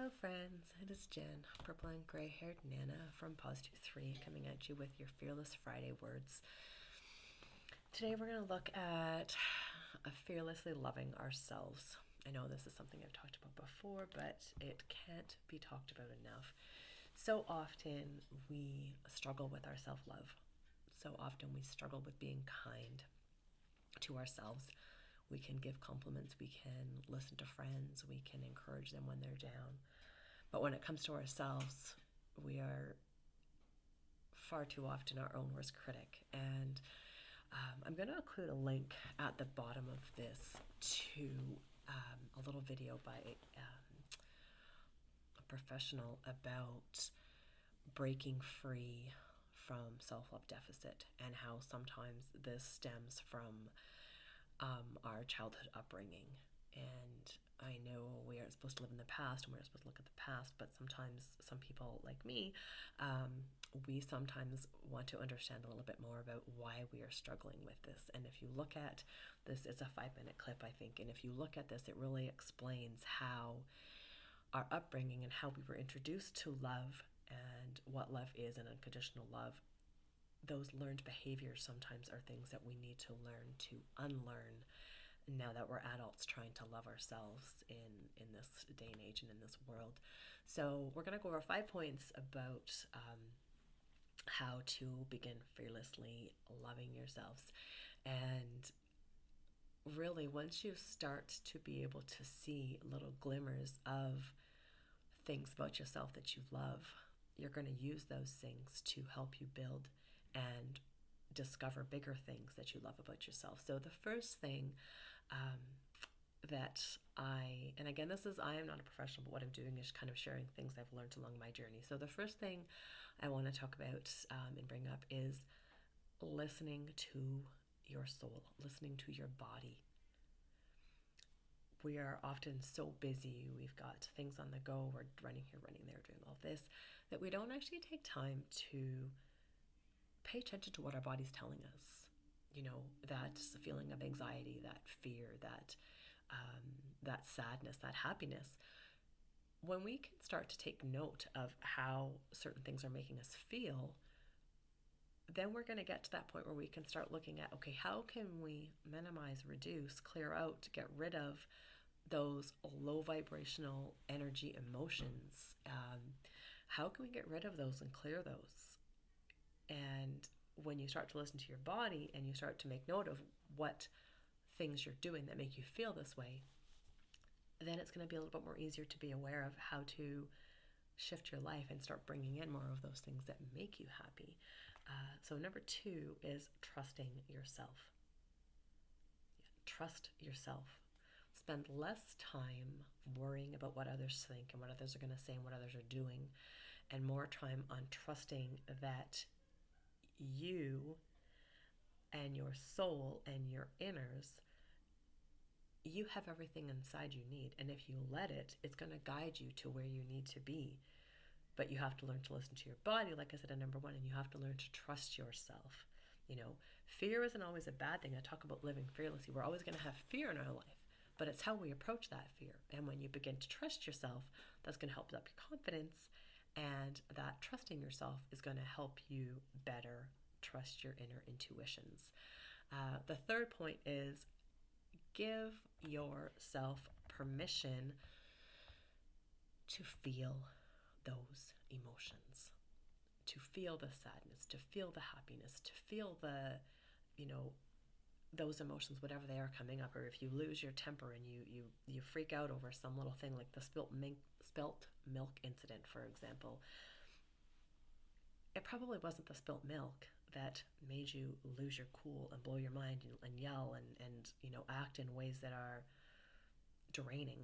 Hello friends, it is Jen, purple and grey haired Nana from Positive 3, coming at you with your Fearless Friday words. Today we're going to look at fearlessly loving ourselves. I know this is something I've talked about before, but it can't be talked about enough. So often we struggle with our self-love. So often we struggle with being kind to ourselves. We can give compliments, we can listen to friends, we can encourage them when they're down. But when it comes to ourselves, we are far too often our own worst critic. And I'm going to include a link at the bottom of this to a little video by a professional about breaking free from self-love deficit and how sometimes this stems from our childhood upbringing. And I know we aren't supposed to live in the past and we're not supposed to look at the past, but sometimes some people like me, we sometimes want to understand a little bit more about why we are struggling with this. And if you look at this, it's a 5-minute clip, I think. And if you look at this, it really explains how our upbringing and how we were introduced to love and what love is and unconditional love. Those learned behaviors sometimes are things that we need to learn to unlearn now that we're adults trying to love ourselves in this day and age and in this world. So we're going to go over 5 points about how to begin fearlessly loving yourselves. And really, once you start to be able to see little glimmers of things about yourself that you love, you're going to use those things to help you build and discover bigger things that you love about yourself. So the first thing that and again, I am not a professional, but what I'm doing is kind of sharing things I've learned along my journey. So the first thing I want to talk about and bring up is listening to your soul, listening to your body. We are often so busy, we've got things on the go, we're running here, running there, doing all this, that we don't actually take time to pay attention to what our body's telling us. You know, that feeling of anxiety, that fear, that sadness, that happiness. When we can start to take note of how certain things are making us feel, then we're going to get to that point where we can start looking at, okay, how can we minimize, reduce, clear out, get rid of those low vibrational energy emotions? How can we get rid of those and clear those? And when you start to listen to your body and you start to make note of what things you're doing that make you feel this way, then it's going to be a little bit more easier to be aware of how to shift your life and start bringing in more of those things that make you happy. So number 2 is trusting yourself. Trust yourself. Spend less time worrying about what others think and what others are going to say and what others are doing, and more time on trusting that you and your soul and your inners, you have everything inside you need. And if you let it, it's going to guide you to where you need to be. But you have to learn to listen to your body, like I said in number 1, and you have to learn to trust yourself. You know, fear isn't always a bad thing. I talk about living fearlessly. We're always going to have fear in our life, but it's how we approach that fear. And when you begin to trust yourself, that's going to help up your confidence, and that trusting yourself is going to help you better trust your inner intuitions. The third point is give yourself permission to feel those emotions, to feel the sadness, to feel the happiness, to feel the, those emotions, whatever they are coming up. Or if you lose your temper and you freak out over some little thing like the spilt milk incident, for example, it probably wasn't the spilt milk that made you lose your cool and blow your mind and yell and act in ways that are draining.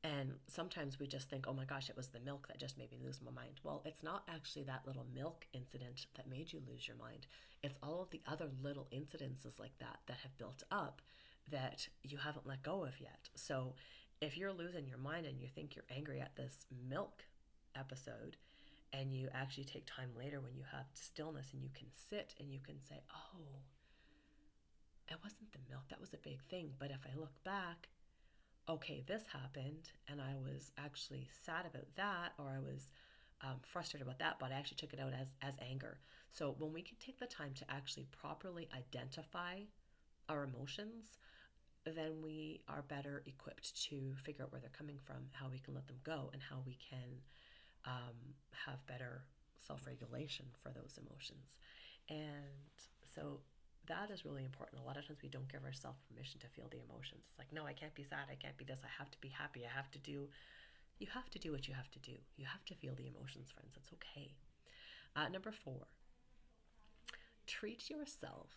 And sometimes we just think, oh my gosh, it was the milk that just made me lose my mind. Well, it's not actually that little milk incident that made you lose your mind. It's all of the other little incidences like that have built up that you haven't let go of yet. So if you're losing your mind and you think you're angry at this milk episode, and you actually take time later when you have stillness and you can sit and you can say, oh, it wasn't the milk, that was a big thing. But if I look back, okay, this happened and I was actually sad about that, or I was frustrated about that, but I actually took it out as anger. So when we can take the time to actually properly identify our emotions, then we are better equipped to figure out where they're coming from, how we can let them go, and how we can have better self regulation for those emotions. And so that is really important. A lot of times we don't give ourselves permission to feel the emotions. It's like, no, I can't be sad. I can't be this. I have to be happy. You have to do what you have to do. You have to feel the emotions, friends. It's okay. Number 4, treat yourself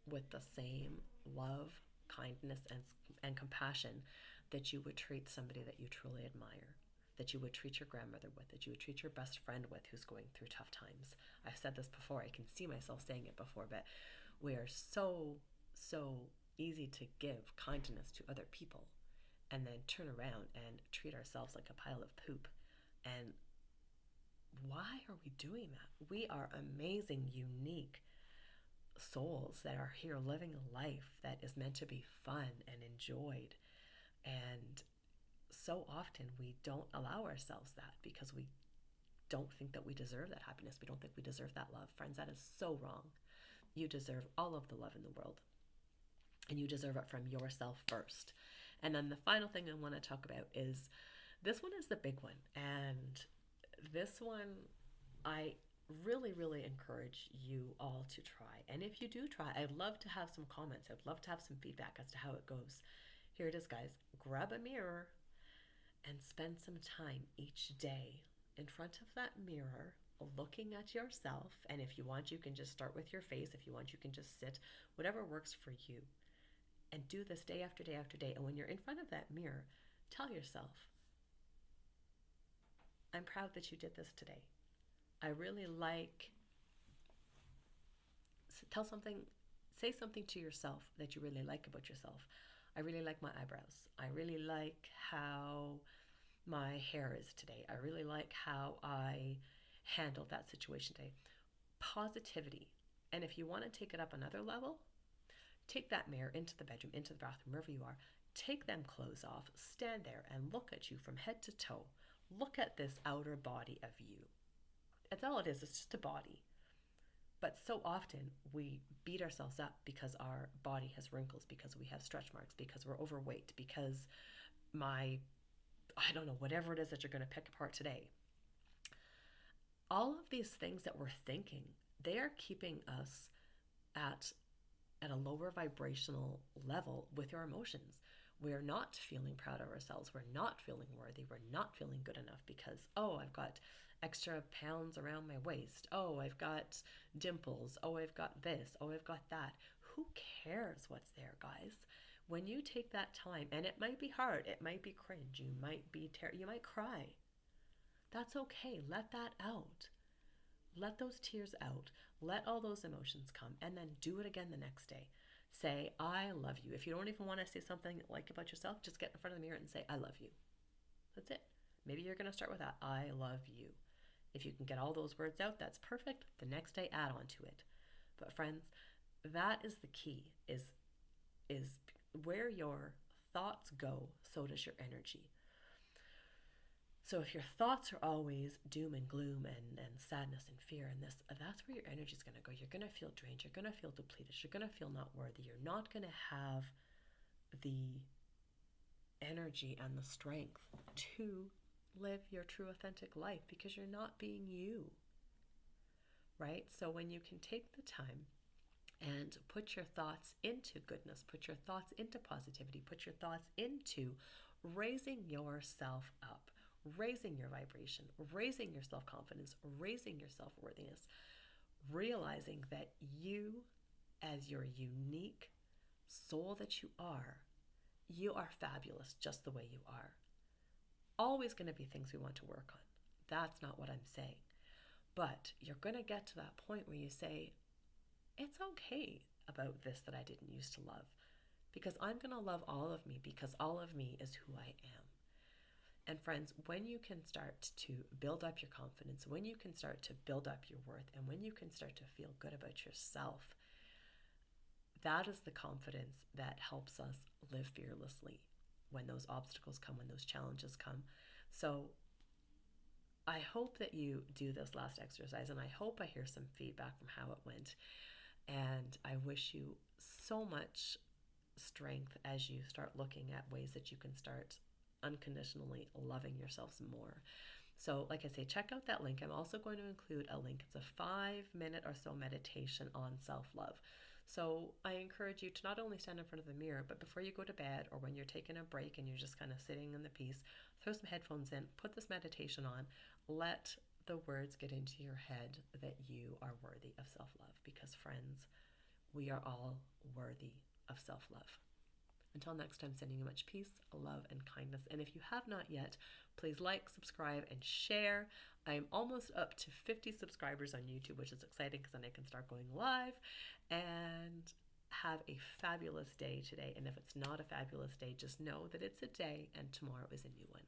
with the same love, kindness, and compassion that you would treat somebody that you truly admire, that you would treat your grandmother with, that you would treat your best friend with who's going through tough times. I've said this before. I can see myself saying it before, but we are so easy to give kindness to other people and then turn around and treat ourselves like a pile of poop. And why are we doing that? We are amazing, unique souls that are here living a life that is meant to be fun and enjoyed. And so often we don't allow ourselves that because we don't think that we deserve that happiness. We don't think we deserve that love. Friends, that is so wrong. You deserve all of the love in the world, and you deserve it from yourself first. And then the final thing I want to talk about is this one is the big one. And this one, I really encourage you all to try. And if you do try, I'd love to have some comments. I'd love to have some feedback as to how it goes. Here it is, guys. Grab a mirror and spend some time each day in front of that mirror looking at yourself. And if you want, you can just start with your face. If you want, you can just sit, whatever works for you. And do this day after day after day. And when you're in front of that mirror, tell yourself, I'm proud that you did this today. I really like, say something to yourself that you really like about yourself. I really like my eyebrows. I really like how my hair is today. I really like how I handled that situation today. Positivity. And if you want to take it up another level, take that mirror into the bedroom, into the bathroom, wherever you are. Take them clothes off, stand there and look at you from head to toe. Look at this outer body of you. That's all it is, it's just a body. But so often we beat ourselves up because our body has wrinkles, because we have stretch marks, because we're overweight, because I don't know, whatever it is that you're going to pick apart today. All of these things that we're thinking, they are keeping us at a lower vibrational level with our emotions. We're not feeling proud of ourselves. We're not feeling worthy. We're not feeling good enough because, oh, I've got extra pounds around my waist. Oh, I've got dimples. Oh, I've got this. Oh, I've got that. Who cares what's there, guys? When you take that time, and it might be hard, it might be cringe, you might cry. That's okay. Let that out. Let those tears out. Let all those emotions come, and then do it again the next day. Say, I love you. If you don't even want to say something like about yourself, just get in front of the mirror and say, I love you. That's it. Maybe you're going to start with that. I love you. If you can get all those words out, that's perfect. The next day, add on to it. But friends, that is the key, is where your thoughts go, so does your energy. So if your thoughts are always doom and gloom and sadness and fear and this, that's where your energy is going to go. You're going to feel drained. You're going to feel depleted. You're going to feel not worthy. You're not going to have the energy and the strength to live your true authentic life because you're not being you, right? So when you can take the time and put your thoughts into goodness, put your thoughts into positivity, put your thoughts into raising yourself up, raising your vibration, raising your self-confidence, raising your self-worthiness, realizing that you, as your unique soul that you are fabulous just the way you are. Always going to be things we want to work on. That's not what I'm saying. But you're going to get to that point where you say, it's okay about this that I didn't used to love, because I'm going to love all of me, because all of me is who I am. And friends, when you can start to build up your confidence, when you can start to build up your worth, and when you can start to feel good about yourself, that is the confidence that helps us live fearlessly. when those obstacles come, when those challenges come. So I hope that you do this last exercise, and I hope I hear some feedback from how it went. And I wish you so much strength as you start looking at ways that you can start unconditionally loving yourselves more. So, like I say, check out that link. I'm also going to include a link. It's a 5 minute or so meditation on self love. So, I encourage you to not only stand in front of the mirror, but before you go to bed or when you're taking a break and you're just kind of sitting in the peace, throw some headphones in, put this meditation on, let the words get into your head that you are worthy of self love. Because, friends, we are all worthy of self love. Until next time, sending you much peace, love, and kindness. And if you have not yet, please like, subscribe, and share. I am almost up to 50 subscribers on YouTube, which is exciting because then I can start going live. And have a fabulous day today. And if it's not a fabulous day, just know that it's a day and tomorrow is a new one.